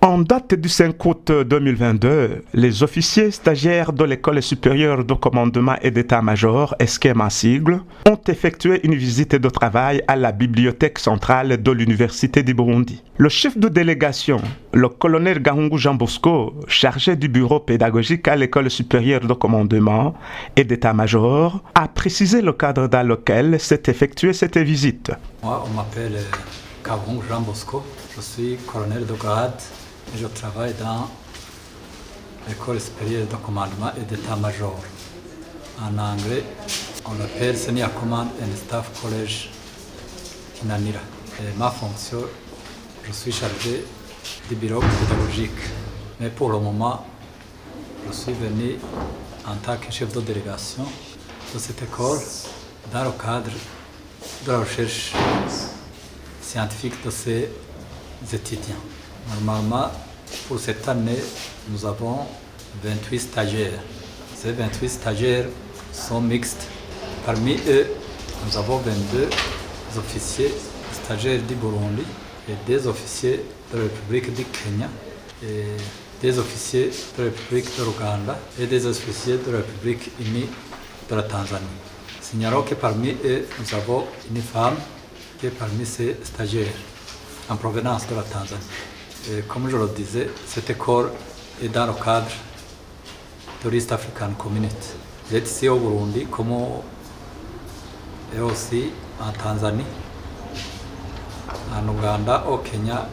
En date du 5 août 2022, les officiers stagiaires de l'École supérieure de commandement et d'état-major, ESCEM en sigle, ont effectué une visite de travail à la bibliothèque centrale de l'Université du Burundi. Le chef de délégation, le colonel Gahungu Jean Bosco, chargé du bureau pédagogique à l'École supérieure de commandement et d'état-major, a précisé le cadre dans lequel s'est effectuée cette visite. Moi, on m'appelle Gahungu Jean Bosco, je suis colonel de grade. Je travaille dans l'École supérieure de commandement et d'état-major. En anglais, on l'appelle Senior Command and Staff College Kinanira. Et ma fonction, je suis chargé du bureau pédagogique. Mais pour le moment, je suis venu en tant que chef de délégation de cette école dans le cadre de la recherche scientifique de ces étudiants. Normalement, pour cette année, nous avons 28 stagiaires. Ces 28 stagiaires sont mixtes. Parmi eux, nous avons 22 officiers stagiaires du Burundi et des officiers de la République du Kenya, et des officiers de la République de l'Ouganda et des officiers de la République unie de la Tanzanie. Signalons que parmi eux, nous avons une femme qui est parmi ces stagiaires en provenance de la Tanzanie. Et comme je le disais, cette école est dans le cadre de l'East African Community. Vous êtes ici au Burundi, comme et aussi en Tanzanie, en Ouganda, au Kenya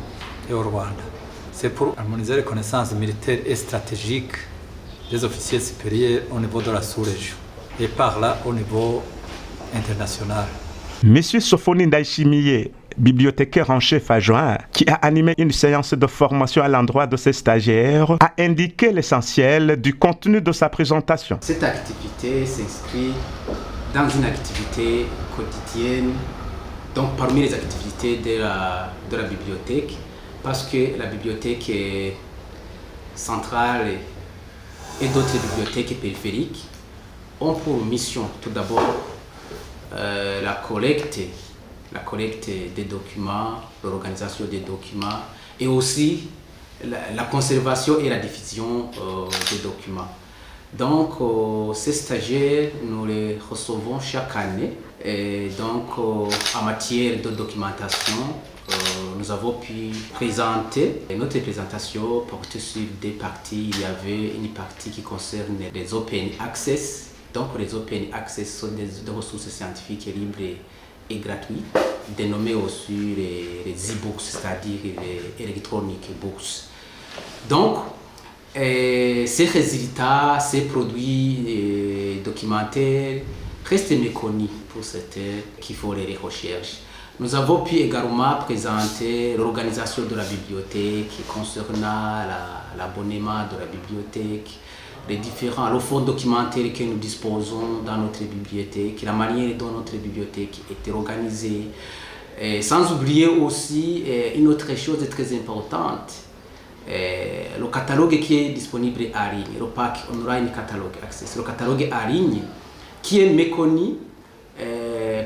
et au Rwanda. C'est pour harmoniser les connaissances militaires et stratégiques des officiers supérieurs au niveau de la sous-région et par là au niveau international. Monsieur Sofoni Ndaishimiye, bibliothécaire en chef adjoint, qui a animé une séance de formation à l'endroit de ses stagiaires, a indiqué l'essentiel du contenu de sa présentation. Cette activité s'inscrit dans une activité quotidienne, donc parmi les activités de la bibliothèque, parce que la bibliothèque est centrale et d'autres bibliothèques périphériques ont pour mission tout d'abord la collecte des documents, l'organisation des documents et aussi la conservation et la diffusion des documents. Donc, ces stagiaires, nous les recevons chaque année. Et donc, en matière de documentation, nous avons pu présenter. Et notre présentation portait sur des parties. Il y avait une partie qui concerne les Open Access. Donc, les Open Access sont des ressources scientifiques libres et gratuites, dénommées aussi les e-books, c'est-à-dire les electronic books. Donc, ces résultats, ces produits documentaires restent méconnus pour certains qui font les recherches. Nous avons pu également présenter l'organisation de la bibliothèque concernant l'abonnement de la bibliothèque, le fonds documentaire que nous disposons dans notre bibliothèque, la manière dont notre bibliothèque est organisée. Et sans oublier aussi une autre chose très importante, le catalogue qui est disponible en ligne, le pack online catalogue access, le catalogue en ligne qui est méconnu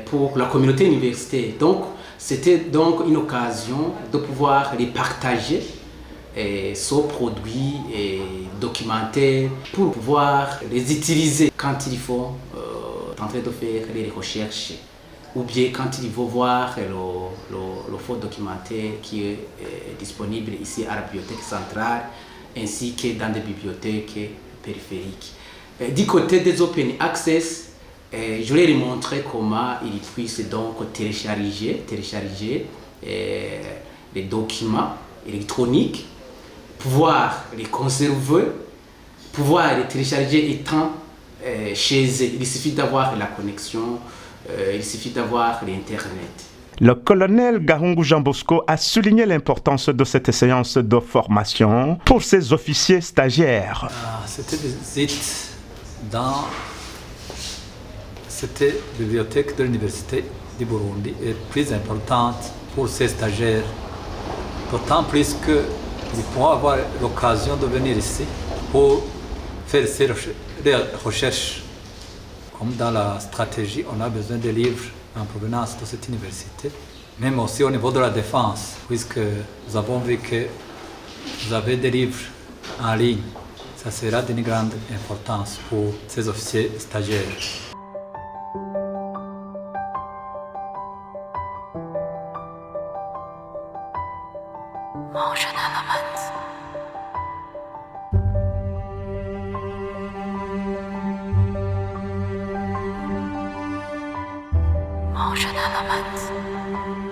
pour la communauté universitaire. Donc, c'était donc une occasion de pouvoir les partager, ces produits documentaires, pour pouvoir les utiliser quand ils font en train de faire les recherches ou bien quand ils vont voir le fond documentaire qui est disponible ici à la bibliothèque centrale ainsi que dans des bibliothèques périphériques. Du côté des Open Access, je vais leur montrer comment ils puissent donc télécharger les documents électroniques, pouvoir les conserver, pouvoir les télécharger étant chez eux. Il suffit d'avoir la connexion, il suffit d'avoir l'Internet. Le colonel Gahungu Jean Bosco a souligné l'importance de cette séance de formation pour ses officiers stagiaires. Cette visite dans cette bibliothèque de l'Université du Burundi est plus importante pour ces stagiaires, d'autant plus qu'ils pourront avoir l'occasion de venir ici pour faire ces recherches. Comme dans la stratégie, on a besoin de livres en provenance de cette université, même aussi au niveau de la défense, puisque nous avons vu que vous avez des livres en ligne. Ça sera d'une grande importance pour ces officiers stagiaires. Mon jeune element. Mon jeune element.